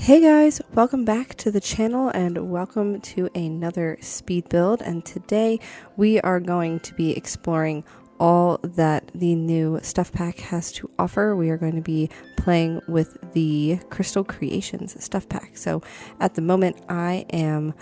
Hey guys, welcome back to the channel and welcome to another speed build, and today we are going to be exploring all that the new stuff pack has to offer. We are going to be playing with the Crystal Creations stuff pack. So at the moment I am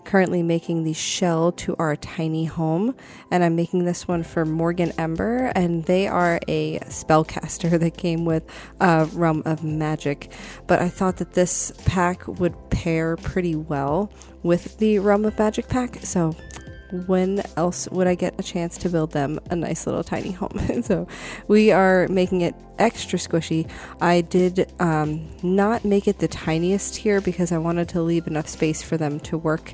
currently making the shell to our tiny home, and I'm making this one for Morgyn Ember, and they are a spellcaster that came with Realm of Magic, but I thought that this pack would pair pretty well with the Realm of Magic pack, so when else would I get a chance to build them a nice little tiny home? So we are making it extra squishy. I did not make it the tiniest here because I wanted to leave enough space for them to work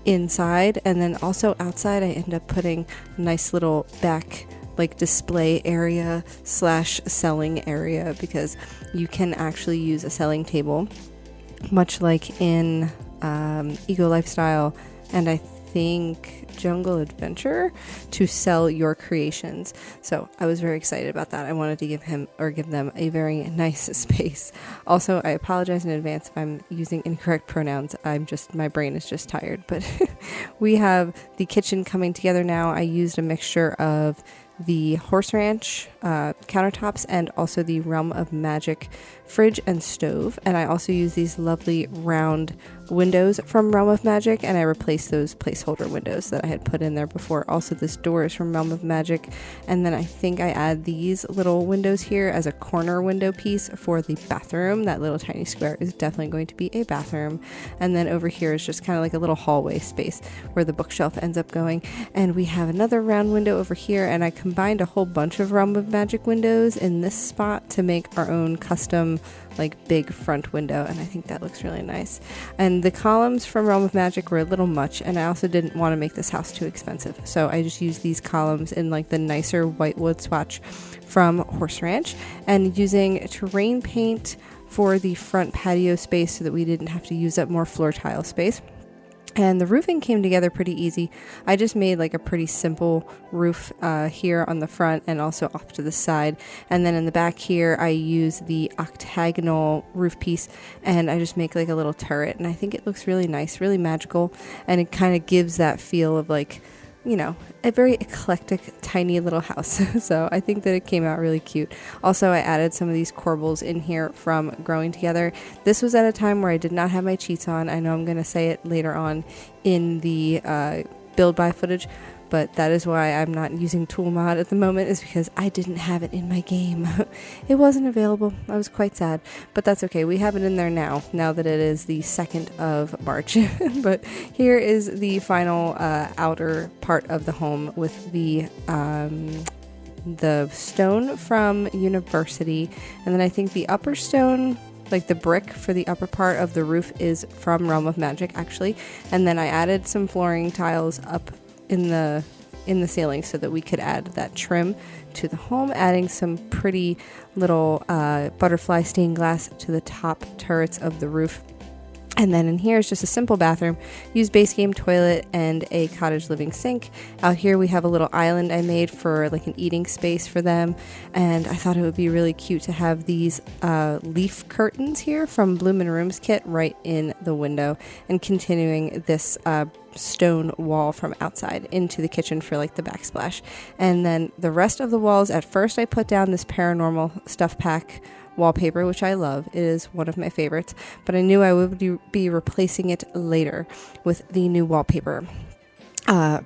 inside, and then also outside I end up putting a nice little back like display area / selling area, because you can actually use a selling table much like in Ego Lifestyle and I think Jungle Adventure to sell your creations. So I was very excited about that. I wanted to give them a very nice space. Also, I apologize in advance if I'm using incorrect pronouns. My brain is just tired, but we have the kitchen coming together now. I used a mixture of the Horse Ranch countertops and also the Realm of Magic fridge and stove, and I also use these lovely round windows from Realm of Magic, and I replaced those placeholder windows that I had put in there before. Also, this door is from Realm of Magic, and then I think I add these little windows here as a corner window piece for the bathroom. That little tiny square is definitely going to be a bathroom, and then over here is just kind of like a little hallway space where the bookshelf ends up going, and we have another round window over here, and I combined a whole bunch of Realm of Magic windows in this spot to make our own custom like big front window, and I think that looks really nice. And the columns from Realm of Magic were a little much, and I also didn't want to make this house too expensive, so I just used these columns in like the nicer white wood swatch from Horse Ranch, and using terrain paint for the front patio space so that we didn't have to use up more floor tile space. And the roofing came together pretty easy. I just made like a pretty simple roof here on the front and also off to the side. And then in the back here, I use the octagonal roof piece, and I just make like a little turret. And I think it looks really nice, really magical. And it kind of gives that feel of like, you know, a very eclectic, tiny little house. So I think that it came out really cute. Also, I added some of these corbels in here from Growing Together. This was at a time where I did not have my cheats on. I know I'm going to say it later on in the build by footage, but that is why I'm not using tool mod at the moment, is because I didn't have it in my game. It wasn't available. I was quite sad, but that's okay. We have it in there now that it is the 2nd of March. But here is the final outer part of the home with the stone from University, and then I think the upper stone, like the brick for the upper part of the roof, is from Realm of Magic actually. And then I added some flooring tiles up in the ceiling so that we could add that trim to the home, adding some pretty little butterfly stained glass to the top turrets of the roof. And then in here is just a simple bathroom. Use base game toilet and a cottage living sink. Out here we have a little island I made for like an eating space for them. And I thought it would be really cute to have these leaf curtains here from Bloomin' Rooms kit right in the window, and continuing this stone wall from outside into the kitchen for like the backsplash. And then the rest of the walls, at first I put down this paranormal stuff pack wallpaper, which I love. It is one of my favorites, but I knew I would be replacing it later with the new wallpaper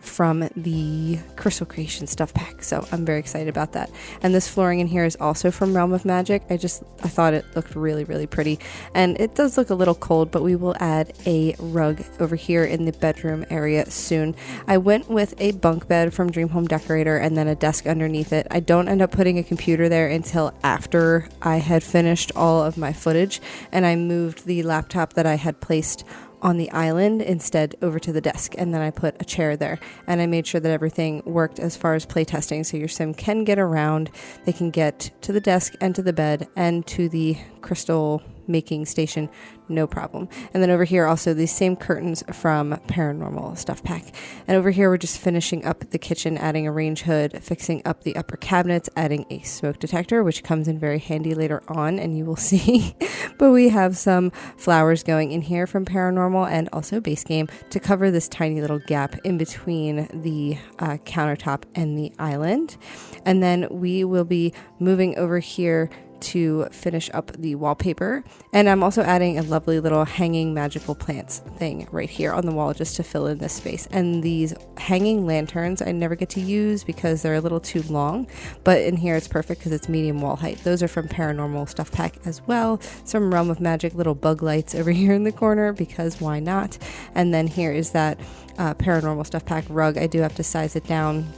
from the Crystal Creation stuff pack. So I'm very excited about that. And this flooring in here is also from Realm of Magic. I thought it looked really, really pretty. And it does look a little cold, but we will add a rug over here in the bedroom area soon. I went with a bunk bed from Dream Home Decorator and then a desk underneath it. I don't end up putting a computer there until after I had finished all of my footage, and I moved the laptop that I had placed on the island instead over to the desk, and then I put a chair there, and I made sure that everything worked as far as playtesting, so your sim can get around. They can get to the desk and to the bed and to the crystal making station, no problem. And then over here also these same curtains from Paranormal Stuff Pack. And over here we're just finishing up the kitchen, adding a range hood, fixing up the upper cabinets, adding a smoke detector, which comes in very handy later on, and you will see. But we have some flowers going in here from Paranormal and also Base Game to cover this tiny little gap in between the countertop and the island. And then we will be moving over here to finish up the wallpaper, and I'm also adding a lovely little hanging magical plants thing right here on the wall just to fill in this space. And these hanging lanterns I never get to use because they're a little too long, but in here it's perfect because it's medium wall height. Those are from Paranormal Stuff Pack as well. Some Realm of Magic little bug lights over here in the corner because why not. And then here is that Paranormal Stuff Pack rug. I do have to size it down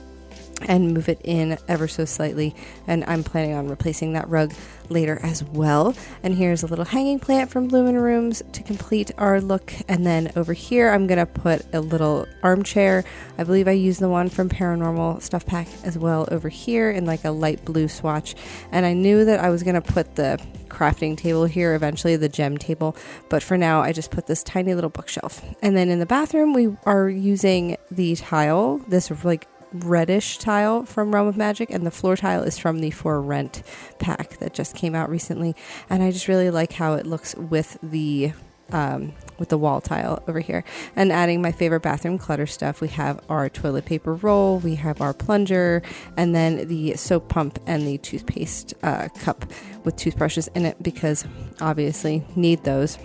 and move it in ever so slightly, and I'm planning on replacing that rug later as well. And here's a little hanging plant from Lumen Rooms to complete our look. And then over here I'm gonna put a little armchair. I believe I used the one from Paranormal Stuff Pack as well over here in like a light blue swatch. And I knew that I was gonna put the crafting table here eventually, the gem table, but for now I just put this tiny little bookshelf. And then in the bathroom we are using the tile, this like reddish tile from Realm of Magic, and the floor tile is from the For Rent pack that just came out recently, and I just really like how it looks with the wall tile over here. And adding my favorite bathroom clutter stuff, we have our toilet paper roll, we have our plunger, and then the soap pump and the toothpaste cup with toothbrushes in it because obviously need those.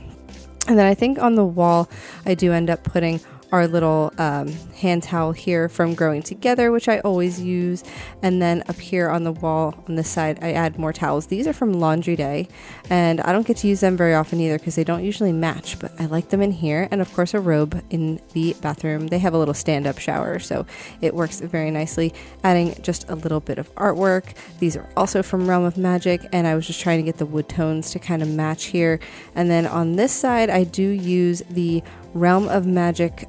And then I think on the wall I do end up putting our little hand towel here from Growing Together, which I always use. And then up here on the wall on this side I add more towels. These are from Laundry Day, and I don't get to use them very often either because they don't usually match, but I like them in here. And of course a robe in the bathroom. They have a little stand-up shower, so it works very nicely. Adding just a little bit of artwork. These are also from Realm of Magic, and I was just trying to get the wood tones to kind of match here. And then on this side I do use the Realm of Magic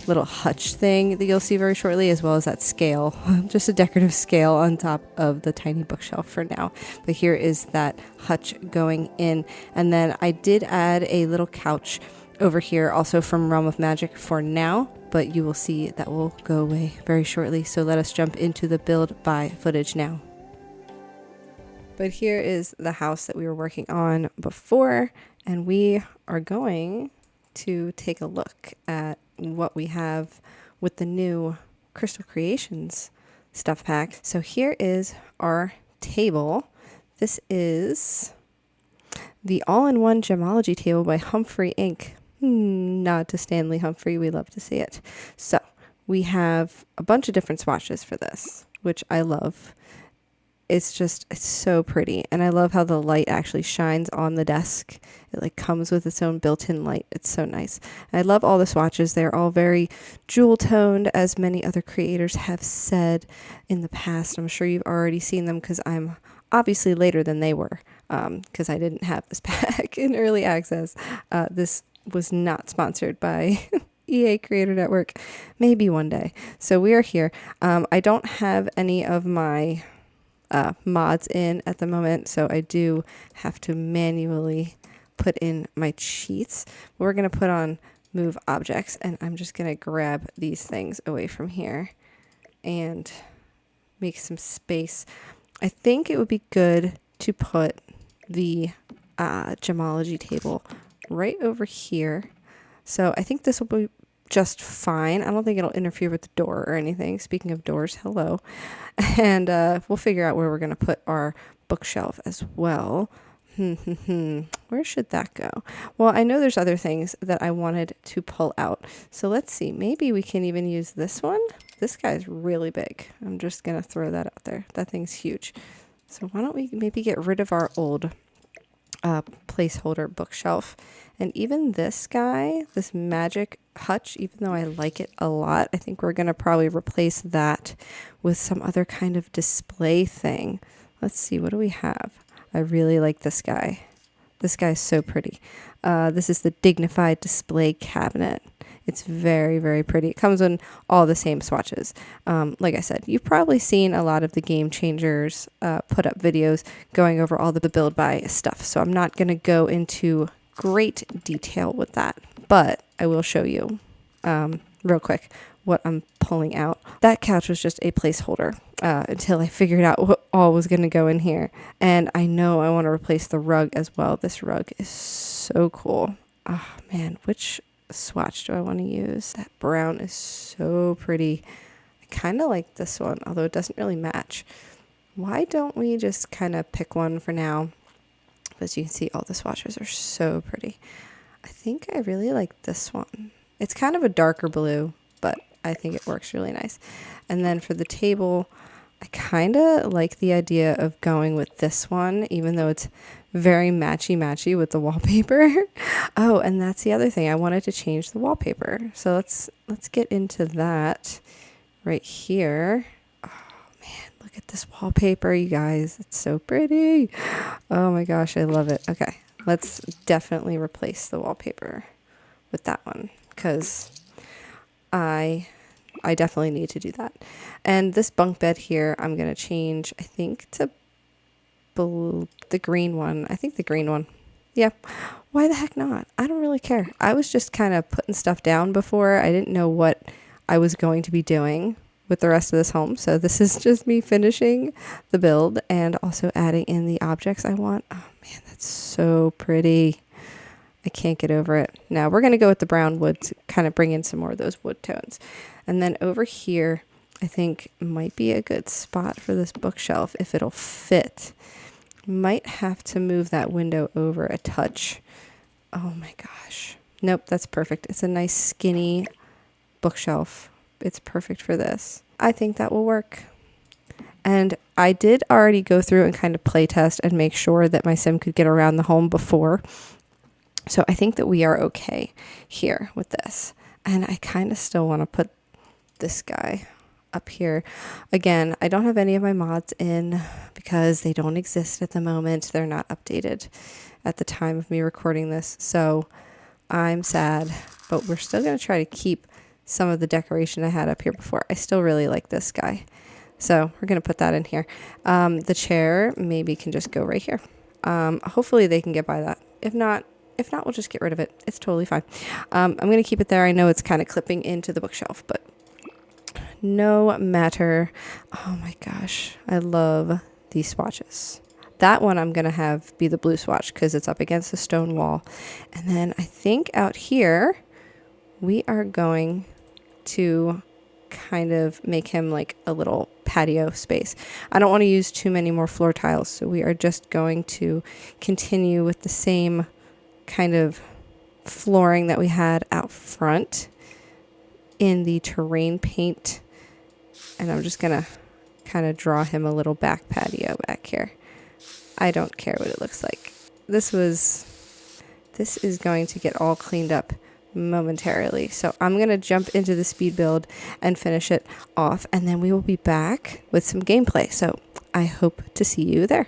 little hutch thing that you'll see very shortly, as well as that scale, just a decorative scale on top of the tiny bookshelf for now. But here is that hutch going in. And then I did add a little couch over here also from Realm of Magic for now, but you will see that will go away very shortly. So let us jump into the build by footage now. But here is the house that we were working on before, and we are going to take a look at what we have with the new Crystal Creations stuff pack. So here is our table. This is the all-in-one gemology table by Humphrey Inc. Nod to Stanley Humphrey, we love to see it. So we have a bunch of different swatches for this, which I love. It's so pretty, and I love how the light actually shines on the desk. It like comes with its own built-in light. It's so nice. I love all the swatches. They're all very jewel toned, as many other creators have said in the past. I'm sure you've already seen them because I'm obviously later than they were, because I didn't have this pack in early access. This was not sponsored by EA Creator Network. Maybe one day. So we are here. I don't have any of my mods in at the moment, so I do have to manually put in my cheats. We're going to put on move objects, and I'm just going to grab these things away from here and make some space. I think it would be good to put the gemology table right over here. So I think this will be just fine. I don't think it'll interfere with the door or anything. Speaking of doors, hello. And we'll figure out where we're going to put our bookshelf as well. Where should that go? Well, I know there's other things that I wanted to pull out. So let's see. Maybe we can even use this one. This guy's really big. I'm just going to throw that out there. That thing's huge. So why don't we maybe get rid of our old placeholder bookshelf. And even this guy, this magic hutch, even though I like it a lot, I think we're going to probably replace that with some other kind of display thing. Let's see, what do we have? I really like this guy. This guy's so pretty. This is the Dignified Display Cabinet. It's very, very pretty. It comes in all the same swatches. Like I said, you've probably seen a lot of the Game Changers put up videos going over all the build by stuff. So I'm not going to go into great detail with that, but I will show you real quick what I'm pulling out. That couch was just a placeholder until I figured out what all was going to go in here. And I know I want to replace the rug as well. This rug is so cool. Oh man, which swatch do I want to use? That brown is so pretty. I kind of like this one, although it doesn't really match. Why don't we just kind of pick one for now? As you can see, all the swatches are so pretty. I think I really like this one. It's kind of a darker blue, but I think it works really nice. And then for the table, I kind of like the idea of going with this one, even though it's very matchy with the wallpaper. Oh, and that's the other thing. I wanted to change the wallpaper. So let's get into that right here. Look at this wallpaper, you guys. It's so pretty. Oh my gosh, I love it. Okay, let's definitely replace the wallpaper with that one because I definitely need to do that. And this bunk bed here, I'm going to change, I think, to the green one. I think the green one. Yeah. Why the heck not? I don't really care. I was just kind of putting stuff down before. I didn't know what I was going to be doing with the rest of this home. So this is just me finishing the build and also adding in the objects I want. Oh man, that's so pretty. I can't get over it. Now we're going to go with the brown wood to kind of bring in some more of those wood tones. And then over here, I think might be a good spot for this bookshelf if it'll fit. Might have to move that window over a touch. Oh my gosh. Nope, that's perfect. It's a nice skinny bookshelf. It's perfect for this. I think that will work. And I did already go through and kind of play test and make sure that my sim could get around the home before. So I think that we are okay here with this. And I kind of still want to put this guy up here. Again, I don't have any of my mods in because they don't exist at the moment. They're not updated at the time of me recording this. So I'm sad, but we're still going to try to keep some of the decoration I had up here before. I still really like this guy. So we're going to put that in here. The chair maybe can just go right here. Hopefully they can get by that. If not, we'll just get rid of it. It's totally fine. I'm going to keep it there. I know it's kind of clipping into the bookshelf, but no matter. Oh my gosh. I love these swatches. That one I'm going to have be the blue swatch because it's up against the stone wall. And then I think out here, we are going to kind of make him like a little patio space. I don't want to use too many more floor tiles, so we are just going to continue with the same kind of flooring that we had out front in the terrain paint. And I'm just going to kind of draw him a little back patio back here. I don't care what it looks like. This is going to get all cleaned up momentarily. So I'm going to jump into the speed build and finish it off, and then we will be back with some gameplay. So I hope to see you there.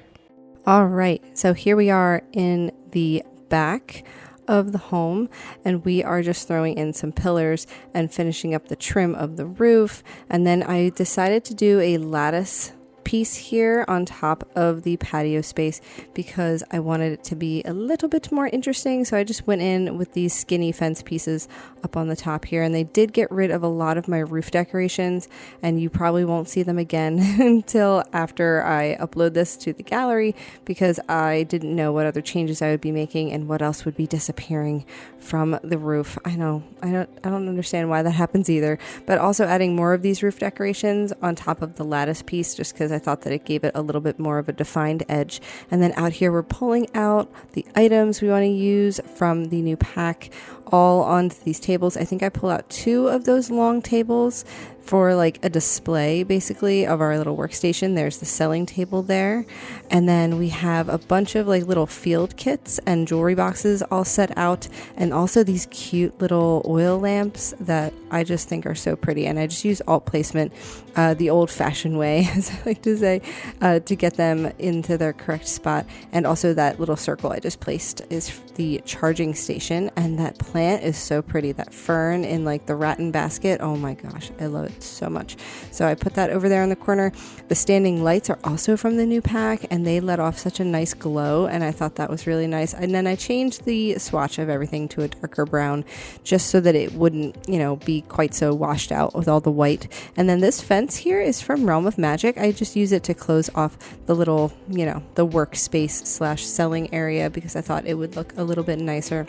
All right. So here we are in the back of the home, and we are just throwing in some pillars and finishing up the trim of the roof. And then I decided to do a lattice piece here on top of the patio space because I wanted it to be a little bit more interesting. So I just went in with these skinny fence pieces up on the top here, and they did get rid of a lot of my roof decorations, and you probably won't see them again until after I upload this to the gallery because I didn't know what other changes I would be making and what else would be disappearing from the roof. I know, I don't understand why that happens either, but also adding more of these roof decorations on top of the lattice piece just because I thought that it gave it a little bit more of a defined edge. And then out here, we're pulling out the items we want to use from the new pack all onto these tables. I think I pull out 2 of those long tables for like a display basically of our little workstation. There's the selling table there. And then we have a bunch of like little field kits and jewelry boxes all set out. And also these cute little oil lamps that I just think are so pretty. And I just use alt placement the old fashioned way, as I like to say, to get them into their correct spot. And also that little circle I just placed is the charging station, and that plant is so pretty. That fern in like the rattan basket. Oh my gosh, I love it so much. So I put that over there in the corner. The standing lights are also from the new pack, and they let off such a nice glow, and I thought that was really nice. And then I changed the swatch of everything to a darker brown just so that it wouldn't, you know, be quite so washed out with all the white. And then this fence here is from Realm of Magic. I just use it to close off the little, you know, the workspace / selling area because I thought it would look a little bit nicer.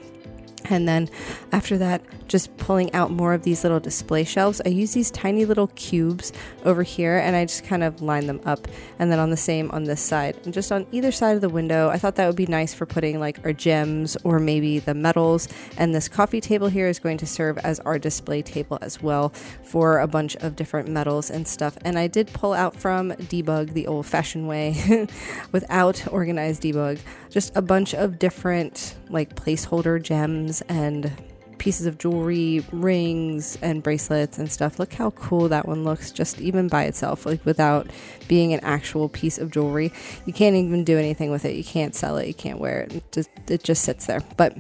And then after that, just pulling out more of these little display shelves. I use these tiny little cubes over here, and I just kind of line them up, and then on the same on this side and just on either side of the window. I thought that would be nice for putting like our gems or maybe the metals. And this coffee table here is going to serve as our display table as well for a bunch of different metals and stuff. And I did pull out from Debug the old-fashioned way without organized debug, just a bunch of different like placeholder gems and pieces of jewelry, rings and bracelets and stuff. Look how cool that one looks just even by itself, like without being an actual piece of jewelry. You can't even do anything with it. You can't sell it. You can't wear it. It just sits there. But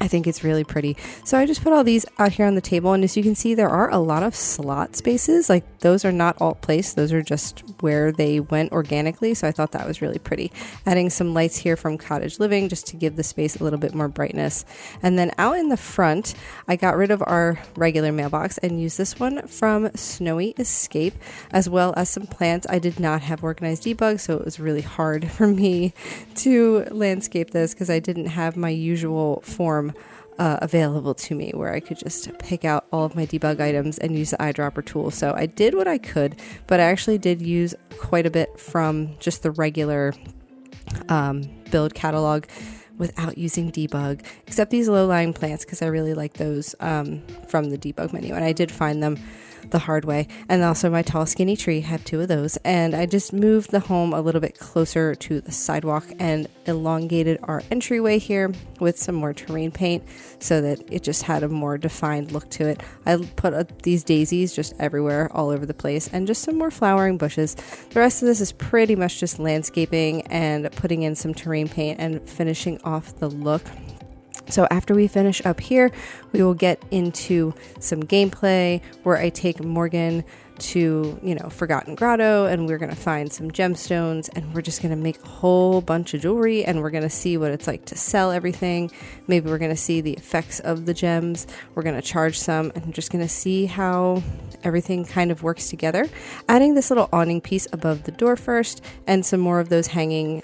I think it's really pretty. So I just put all these out here on the table, and as you can see, there are a lot of slot spaces. Like those are not alt placed, those are just where they went organically. So I thought that was really pretty. Adding some lights here from Cottage Living just to give the space a little bit more brightness. And then out in the front, I got rid of our regular mailbox and used this one from Snowy Escape, as well as some plants. I did not have organized debug, so it was really hard for me to landscape this because I didn't have my usual form available to me where I could just pick out all of my debug items and use the eyedropper tool. So I did what I could, but I actually did use quite a bit from just the regular build catalog without using debug, except these low-lying plants because I really like those from the debug menu, and I did find them the hard way. And also my tall skinny tree, have 2 of those, and I just moved the home a little bit closer to the sidewalk and elongated our entryway here with some more terrain paint so that it just had a more defined look to it. I put these daisies just everywhere all over the place and just some more flowering bushes. The rest of this is pretty much just landscaping and putting in some terrain paint and finishing off the look. So after we finish up here, we will get into some gameplay where I take Morgyn to, you know, Forgotten Grotto, and we're going to find some gemstones, and we're just going to make a whole bunch of jewelry, and we're going to see what it's like to sell everything. Maybe we're going to see the effects of the gems. We're going to charge some, and just going to see how everything kind of works together. Adding this little awning piece above the door first, and some more of those hanging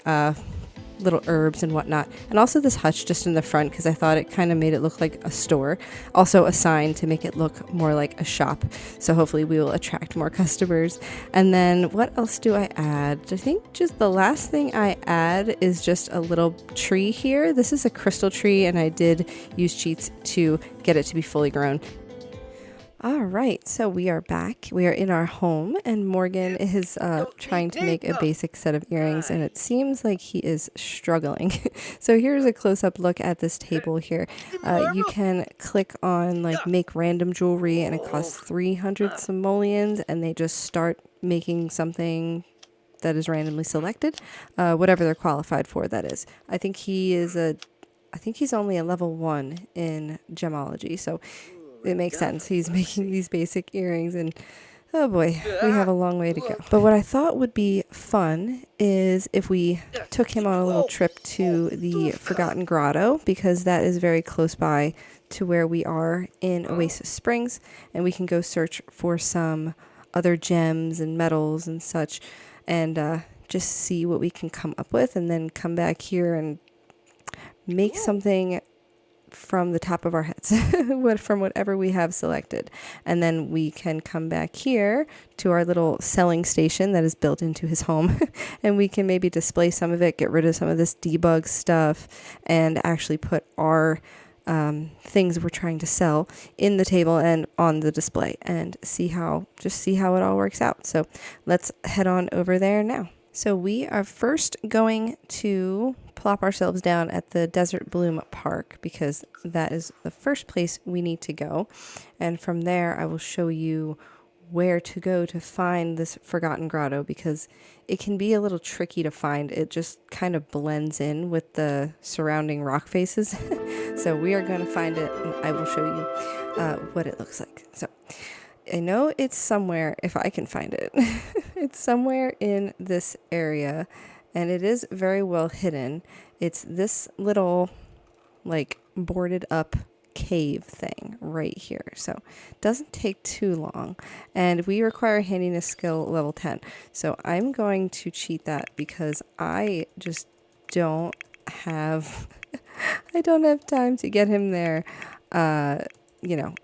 little herbs and whatnot, and also this hutch just in the front because I thought it kind of made it look like a store. Also a sign to make it look more like a shop, so hopefully we will attract more customers. And then what else do I add? I think just the last thing I add is just a little tree here. This is a crystal tree, and I did use cheats to get it to be fully grown. All right, so we are back. We are in our home, and Morgyn is trying to make a basic set of earrings, and it seems like he is struggling. So here's a close-up look at this table here. You can click on like make random jewelry, and it costs 300 simoleons, and they just start making something that is randomly selected, whatever they're qualified for, that is. I think he's only a level 1 in gemology, so it makes sense. He's making these basic earrings, and oh boy, we have a long way to go. But what I thought would be fun is if we took him on a little trip to the Forgotten Grotto, because that is very close by to where we are in Oasis Springs, and we can go search for some other gems and metals and such, and just see what we can come up with, and then come back here and make something from the top of our heads from whatever we have selected. And then we can come back here to our little selling station that is built into his home and we can maybe display some of it, get rid of some of this debug stuff, and actually put our things we're trying to sell in the table and on the display, and see how it all works out. So let's head on over there now. So we are first going to plop ourselves down at the Desert Bloom Park because that is the first place we need to go. And from there, I will show you where to go to find this forgotten grotto, because it can be a little tricky to find. It just kind of blends in with the surrounding rock faces. So we are going to find it, and I will show you what it looks like. So I know it's somewhere, if I can find it. It's somewhere in this area, and it is very well hidden. It's this little, like, boarded up cave thing right here. So it doesn't take too long, and we require handiness skill level 10. So I'm going to cheat that because I just don't have I don't have time to get him there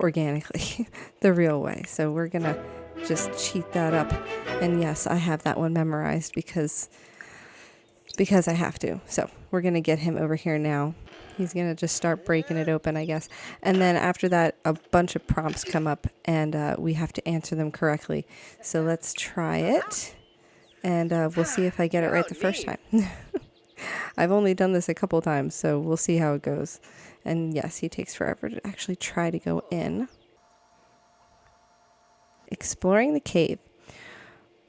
organically the real way. So we're gonna just cheat that up. And yes, I have that one memorized because I have to. So we're gonna get him over here now. He's going to just start breaking it open, I guess. And then after that, a bunch of prompts come up, and we have to answer them correctly. So let's try it, and we'll see if I get it right the first time. I've only done this a couple times, so we'll see how it goes. And yes, he takes forever to actually try to go in. Exploring the cave.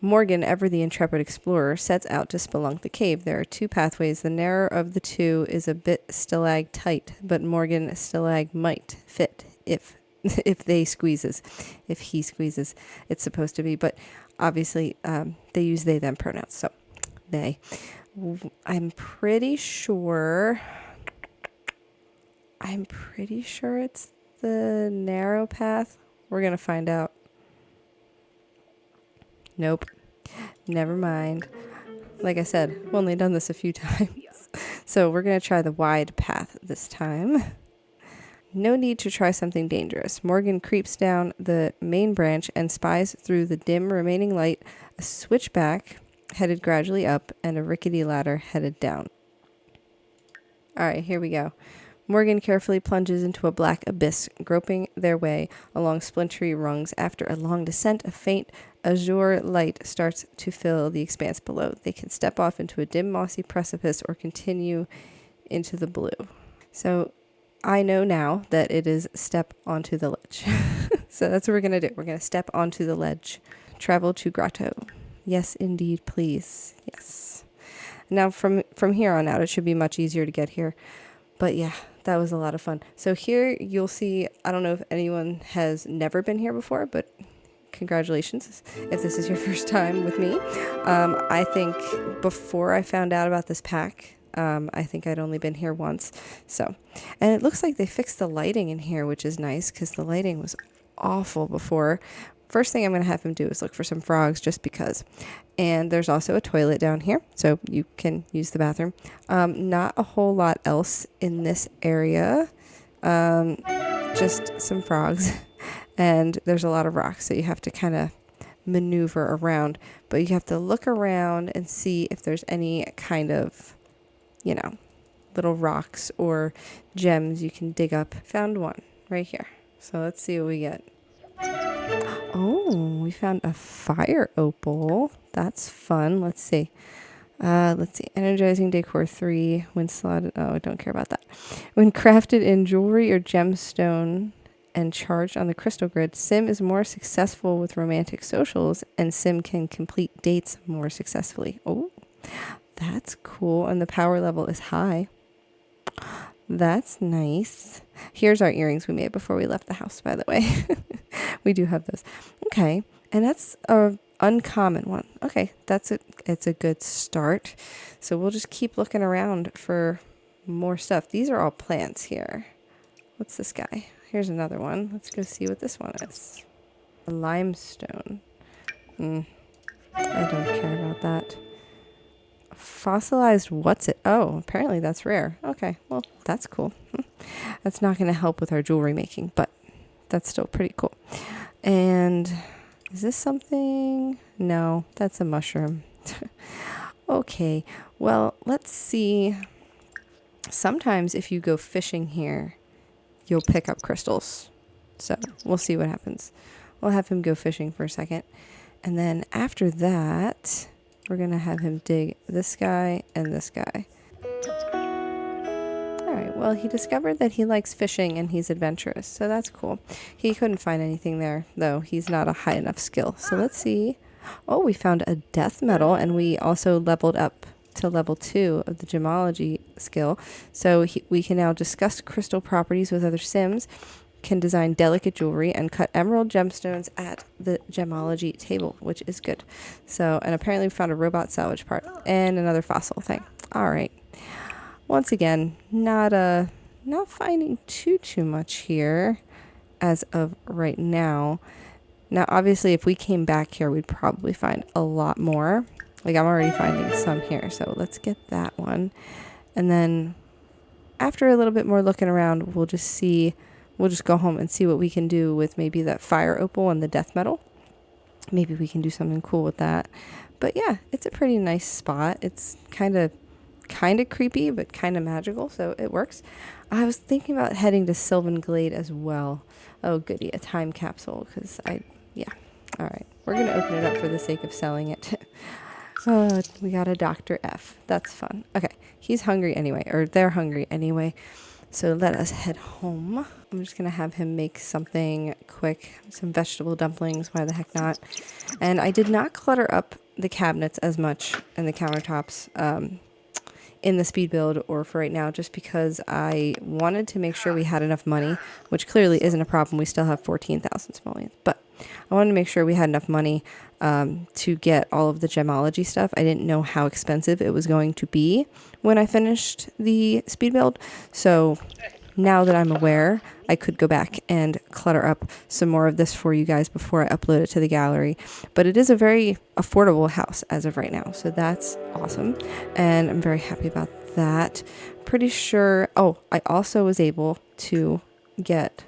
Morgyn, ever the intrepid explorer, sets out to spelunk the cave. There are two pathways. The narrower of the two is a bit stalactite, but Morgyn stalagmite fit if he squeezes. It's supposed to be, but obviously they use they them pronouns. So they. I'm pretty sure it's the narrow path. We're gonna find out. Nope. Never mind. Like I said, I've only done this a few times. So we're going to try the wide path this time. No need to try something dangerous. Morgyn creeps down the main branch and spies through the dim remaining light a switchback headed gradually up and a rickety ladder headed down. All right, here we go. Morgyn carefully plunges into a black abyss, groping their way along splintery rungs. After a long descent, a faint azure light starts to fill the expanse below. They can step off into a dim, mossy precipice or continue into the blue. So I know now that it is step onto the ledge. So that's what we're going to do. We're going to step onto the ledge. Travel to grotto. Yes, indeed, please. Yes. Now from here on out, it should be much easier to get here. But yeah, that was a lot of fun. So here you'll see, I don't know if anyone has never been here before, but congratulations if this is your first time with me. I think before I found out about this pack, I think I'd only been here once. So, and it looks like they fixed the lighting in here, which is nice because the lighting was awful before. First thing I'm going to have him do is look for some frogs just because. And there's also a toilet down here, so you can use the bathroom. Not a whole lot else in this area. Just some frogs. And there's a lot of rocks, so you have to kind of maneuver around. But you have to look around and see if there's any kind of, little rocks or gems you can dig up. Found one right here. So let's see what we get. Oh, we found a fire opal. That's fun. Let's see. Energizing decor 3. When slotted. Oh, I don't care about that. When crafted in jewelry or gemstone and charged on the crystal grid, Sim is more successful with romantic socials, and Sim can complete dates more successfully. Oh, that's cool. And the power level is high. That's nice. Here's our earrings we made before we left the house, by the way. We do have those. Okay. And that's a uncommon one. Okay. It's a good start. So we'll just keep looking around for more stuff. These are all plants here. What's this guy? Here's another one. Let's go see what this one is. A limestone. I don't care about that. Fossilized what's it? Oh, apparently that's rare. Okay, well, that's cool. That's not going to help with our jewelry making, but that's still pretty cool. And is this something? No, that's a mushroom. Okay, well, let's see. Sometimes if you go fishing here, you'll pick up crystals. So we'll see what happens. We'll have him go fishing for a second. And then after that, we're going to have him dig this guy and this guy. All right, Well, he discovered that he likes fishing and he's adventurous, so that's cool. He couldn't find anything there, though. He's not a high enough skill. So let's see. Oh, we found a death metal, and we also leveled up to level 2 of the gemology skill. So we can now discuss crystal properties with other sims, can design delicate jewelry, and cut emerald gemstones at the gemology table, which is good. So, and apparently we found a robot salvage part and another fossil thing. All right. Once again, not finding too much here as of right now. Now, obviously, if we came back here, we'd probably find a lot more. Like, I'm already finding some here, so let's get that one. And then after a little bit more looking around, we'll just go home and see what we can do with maybe that fire opal and the death metal. Maybe we can do something cool with that. But yeah, it's a pretty nice spot. It's kind of creepy, but kind of magical, so it works. I was thinking about heading to Sylvan Glade as well. Oh, goody, a time capsule, because yeah. All right, we're going to open it up for the sake of selling it. Oh, we got a Dr. F. That's fun. Okay, he's hungry anyway, or they're hungry anyway. So let us head home. I'm just going to have him make something quick, some vegetable dumplings, why the heck not. And I did not clutter up the cabinets as much and the countertops in the speed build or for right now, just because I wanted to make sure we had enough money, which clearly isn't a problem. We still have 14,000 simoleons, but I wanted to make sure we had enough money to get all of the gemology stuff. I didn't know how expensive it was going to be when I finished the speed build. So now that I'm aware, I could go back and clutter up some more of this for you guys before I upload it to the gallery. But it is a very affordable house as of right now, so that's awesome. And I'm very happy about that. Pretty sure, oh, I also was able to get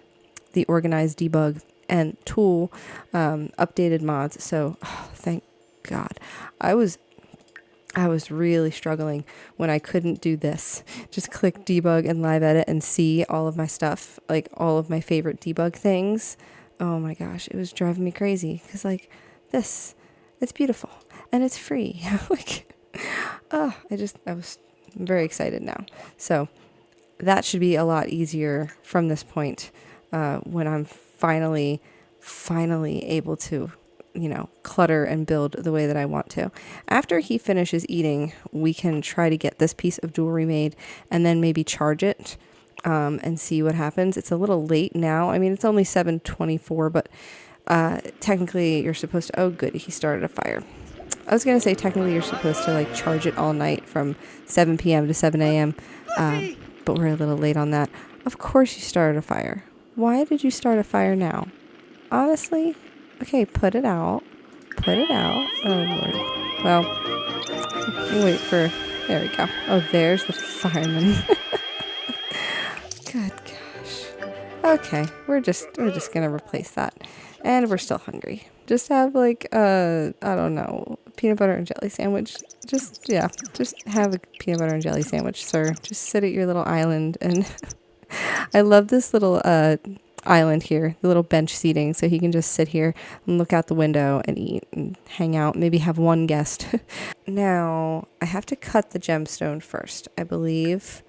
the organized debug and tool updated mods. So thank God. I was really struggling when I couldn't do this. Just click debug and live edit and see all of my stuff, like all of my favorite debug things. Oh my gosh, it was driving me crazy because like this, it's beautiful and it's free. Like, oh, I was very excited now. So that should be a lot easier from this point when I'm finally able to, clutter and build the way that I want to. After he finishes eating, we can try to get this piece of jewelry made and then maybe charge it and see what happens. It's a little late now. I mean, it's only 7:24, but technically you're supposed to, oh good, he started a fire. I was going to say technically you're supposed to like charge it all night from 7 p.m. to 7 a.m., but we're a little late on that. Of course you started a fire. Why did you start a fire now? Honestly? Okay, put it out. Put it out. Oh, Lord. Well, wait for... There we go. Oh, there's the fireman. Good gosh. Okay, we're just gonna replace that. And we're still hungry. Just have like, I don't know, peanut butter and jelly sandwich. Just have a peanut butter and jelly sandwich, sir. Just sit at your little island and... I love this little island here, the little bench seating, so he can just sit here and look out the window and eat and hang out, maybe have one guest. Now, I have to cut the gemstone first, I believe.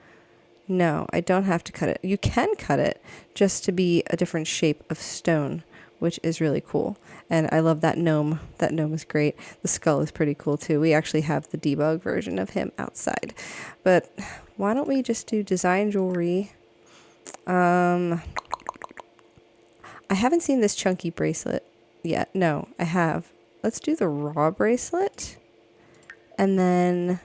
No, I don't have to cut it. You can cut it just to be a different shape of stone, which is really cool. And I love that gnome. That gnome is great. The skull is pretty cool too. We actually have the debug version of him outside. But why don't we just do design jewelry? I haven't seen this chunky bracelet yet. No, I have. Let's do the raw bracelet. And then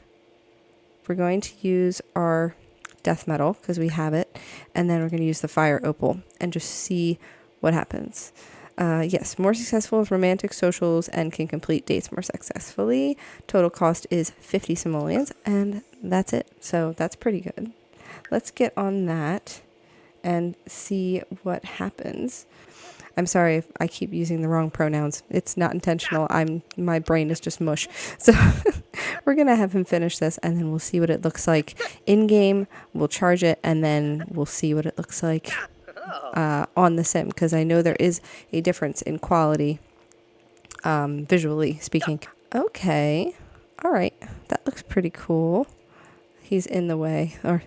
we're going to use our death metal because we have it. And then we're going to use the fire opal and just see what happens. Yes, more successful with romantic socials and can complete dates more successfully. Total cost is 50 simoleons and that's it. So that's pretty good. Let's get on that and see what happens. I'm sorry if I keep using the wrong pronouns. It's not intentional. My brain is just mush. So we're going to have him finish this and then we'll see what it looks like in game. We'll charge it and then we'll see what it looks like on the sim, because I know there is a difference in quality visually speaking. Okay. All right. That looks pretty cool. He's in the way, or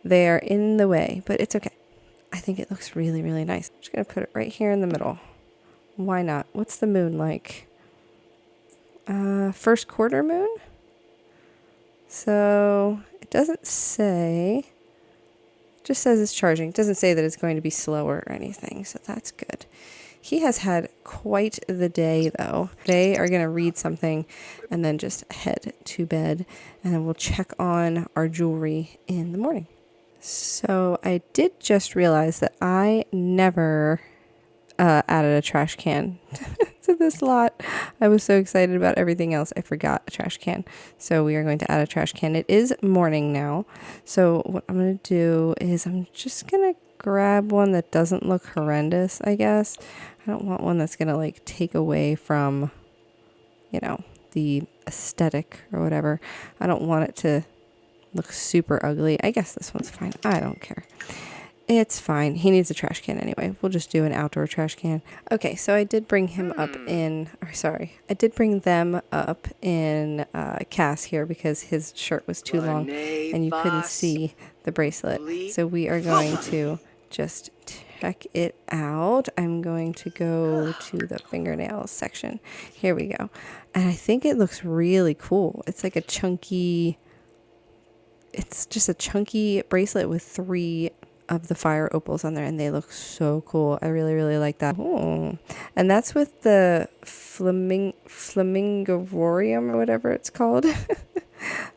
They are in the way, but it's okay. I think it looks really, really nice. I'm just going to put it right here in the middle. Why not? What's the moon like? First quarter moon? So it doesn't say, it just says it's charging. It doesn't say that it's going to be slower or anything, so that's good. He has had quite the day, though. They are going to read something and then just head to bed, and then we'll check on our jewelry in the morning. So I did just realize that I never added a trash can to this lot. I was so excited about everything else, I forgot a trash can. So we are going to add a trash can. It is morning now. So what I'm going to do is I'm just going to grab one that doesn't look horrendous, I guess. I don't want one that's going to like take away from, you know, the aesthetic or whatever. I don't want it to look super ugly. I guess this one's fine. I don't care. It's fine. He needs a trash can anyway. We'll just do an outdoor trash can. Okay, so I did bring him up in, or sorry, I did bring them up in Cass here because his shirt was too long and you couldn't see the bracelet. So we are going to just check it out. I'm going to go to the fingernail section. Here we go. And I think it looks really cool. It's like a chunky, it's just a chunky bracelet with 3 of the fire opals on there, and they look so cool. I really, really like that. Oh, and that's with the flamingorium or whatever it's called.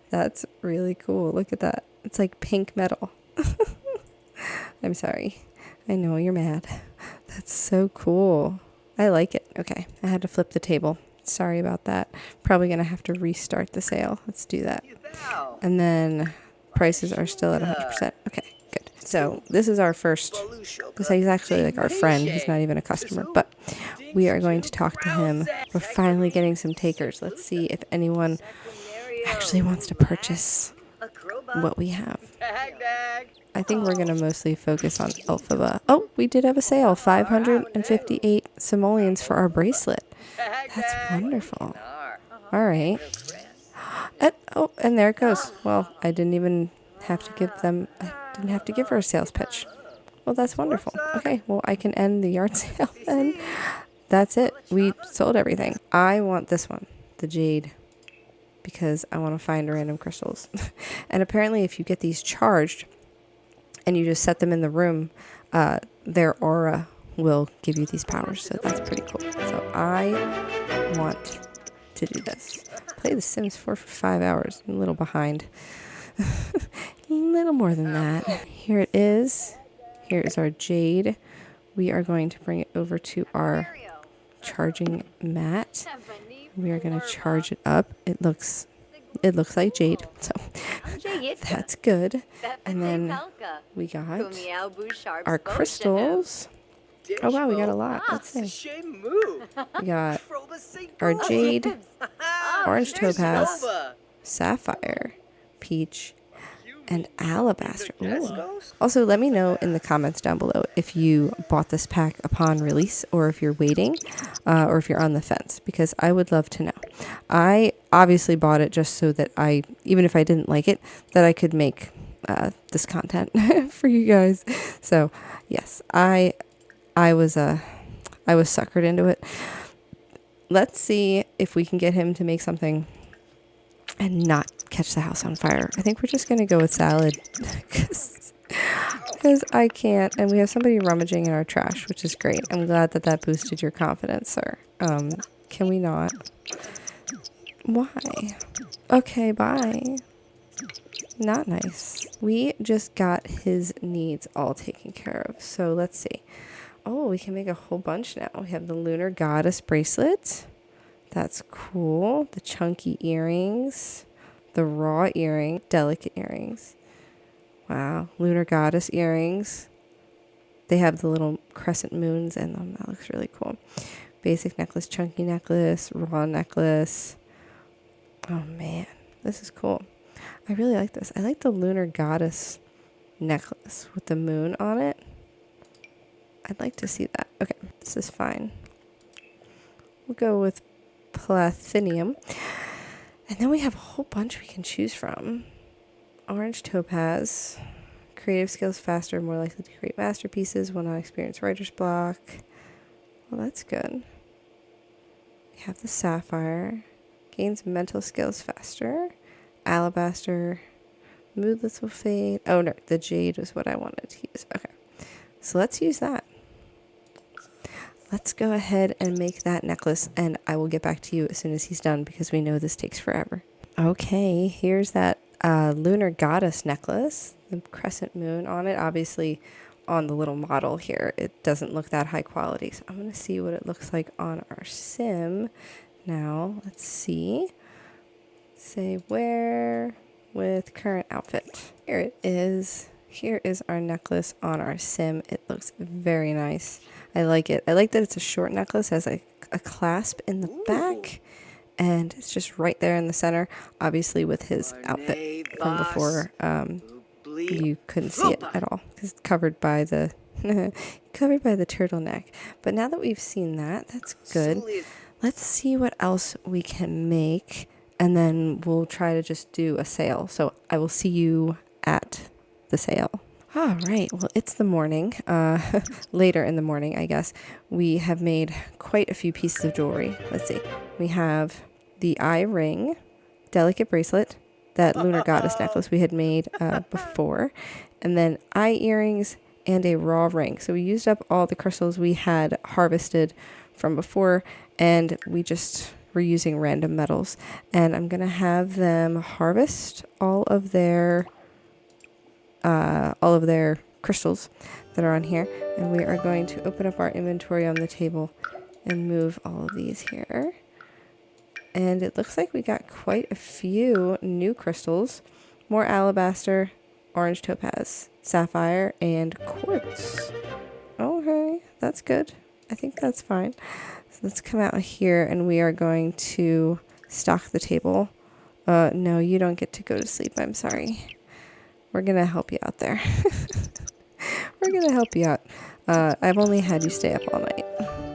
That's really cool. Look at that. It's like pink metal. I'm sorry. I know you're mad. That's so cool. I like it. Okay, I had to flip the table. Sorry about that. Probably gonna have to restart the sale. Let's do that. And then prices are still at 100%. Okay. So this is our first, this is actually like our friend. He's not even a customer, but we are going to talk to him. We're finally getting some takers. Let's see if anyone actually wants to purchase what we have. I think we're going to mostly focus on Elphaba. Oh, we did have a sale. 558 simoleons for our bracelet. That's wonderful. All right. And there it goes. Well, I didn't even have to give them, I didn't have to give her a sales pitch. Well, that's wonderful. Okay, well, I can end the yard sale then. That's it. We sold everything. I want this one, the jade, because I want to find random crystals. And apparently if you get these charged and you just set them in the room, their aura will give you these powers. So that's pretty cool. So I want to do this. Play The Sims 4 for 5 hours. I'm a little behind. A little more than that. Here it is. Here is our jade. We are going to bring it over to our charging mat. We are going to charge it up. It looks like jade, so that's good. And then we got our crystals. Oh wow, we got a lot. Let's see. We got our jade, orange topaz, sapphire, peach, and alabaster. Ooh. Also, let me know in the comments down below if you bought this pack upon release or if you're waiting or if you're on the fence, because I would love to know. I obviously bought it just so that I, even if I didn't like it, that I could make this content for you guys. So yes, I was suckered into it. Let's see if we can get him to make something and not catch the house on fire. I think we're just going to go with salad because I can't. And we have somebody rummaging in our trash, which is great. I'm glad that that boosted your confidence, sir. Can we not? Why? Okay, bye. Not nice. We just got his needs all taken care of. So let's see. Oh, we can make a whole bunch now. We have the Lunar Goddess bracelet. That's cool. The chunky earrings. The raw earring. Delicate earrings. Wow. Lunar Goddess earrings. They have the little crescent moons in them. That looks really cool. Basic necklace, chunky necklace, raw necklace. Oh man, this is cool. I really like this. I like the Lunar Goddess necklace with the moon on it. I'd like to see that. Okay, this is fine. We'll go with platinum. And then we have a whole bunch we can choose from. Orange topaz, creative skills faster, more likely to create masterpieces, will not experience writer's block. Well, that's good. We have the sapphire. Gains mental skills faster. Alabaster. Moodless will fade. Oh no, the jade was what I wanted to use. Okay. So let's use that. Let's go ahead and make that necklace, and I will get back to you as soon as he's done because we know this takes forever. Okay, here's that lunar goddess necklace, the crescent moon on it. Obviously, on the little model here, it doesn't look that high quality. So I'm going to see what it looks like on our sim. Now, let's see. Say where with current outfit. Here it is. Here is our necklace on our sim. It looks very nice. I like it. I like that it's a short necklace, has a clasp in the back, and it's just right there in the center. Obviously, with his outfit from before, you couldn't see it at all because it's covered by the turtleneck. But now that we've seen that, that's good. Let's see what else we can make, and then we'll try to just do a sale. So I will see you at the sale. All right, well, it's the morning, later in the morning, I guess. We have made quite a few pieces of jewelry. Let's see. We have the eye ring, delicate bracelet, that lunar goddess necklace we had made before, and then eye earrings and a raw ring. So we used up all the crystals we had harvested from before, and we just were using random metals. And I'm going to have them harvest all of their crystals that are on here, and we are going to open up our inventory on the table and move all of these here. And it looks like we got quite a few new crystals, more alabaster, orange topaz, sapphire, and quartz. Okay, that's good. I think that's fine. So let's come out here, and we are going to stock the table. No, you don't get to go to sleep. I'm sorry. We're going to help you out there. We're going to help you out. I've only had you stay up all night.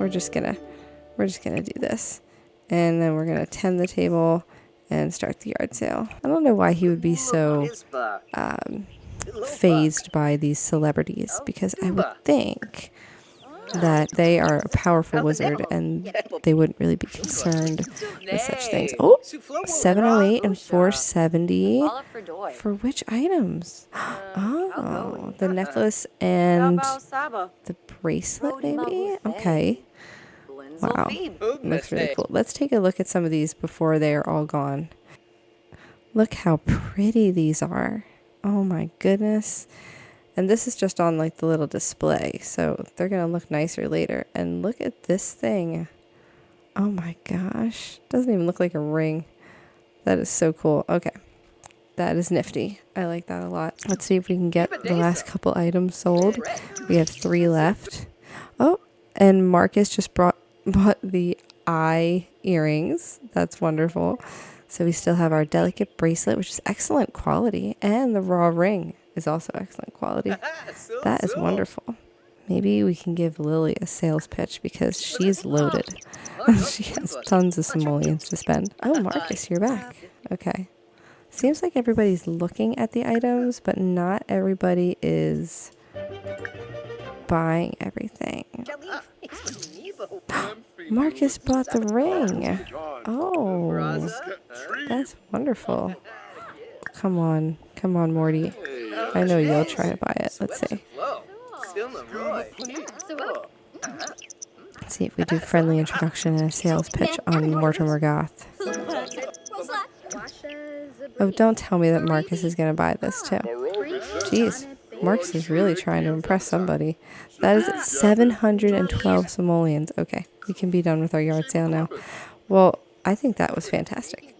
We're just going to do this. And then we're going to tend the table and start the yard sale. I don't know why he would be so fazed by these celebrities, because I would think that they are a powerful wizard and they wouldn't really be concerned with such things. Oh, 708 and 470 for which items? Oh, the necklace and the bracelet, maybe? Okay. Wow, looks really cool. Let's take a look at some of these before they are all gone. Look how pretty these are. Oh my goodness. And this is just on like the little display, so they're going to look nicer later. And look at this thing. Oh my gosh. Doesn't even look like a ring. That is so cool. Okay. That is nifty. I like that a lot. Let's see if we can get the last couple items sold. We have 3 left. Oh, and Marcus just bought the eye earrings. That's wonderful. So we still have our delicate bracelet, which is excellent quality, and the raw ring is also excellent quality. That is wonderful. Maybe we can give Lily a sales pitch because she's loaded. She has tons of simoleons to spend. Oh, Marcus, you're back. Okay. Seems like everybody's looking at the items, but not everybody is buying everything. Marcus bought the ring. Oh, that's wonderful. Come on, Morty. I know you'll try to buy it. Let's see. Let's see if we do friendly introduction and a sales pitch on Mortimer Goth. Oh, don't tell me that Marcus is going to buy this too. Jeez, Marcus is really trying to impress somebody. That is 712 simoleons. Okay, we can be done with our yard sale now. Well, I think that was fantastic.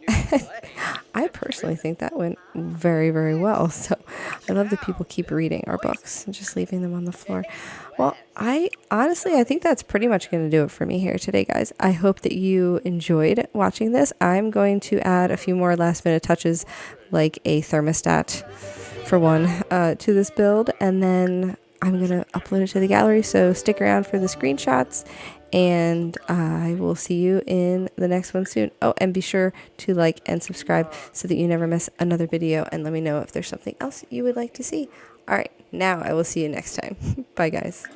I personally think that went very, very well. So I love that people keep reading our books and just leaving them on the floor. Well, I think that's pretty much going to do it for me here today, guys. I hope that you enjoyed watching this. I'm going to add a few more last minute touches, like a thermostat for one, to this build, and then I'm going to upload it to the gallery. So stick around for the screenshots, and I will see you in the next one soon. Oh, and be sure to like and subscribe so that you never miss another video, and let me know if there's something else you would like to see. All right, now I will see you next time. Bye, guys.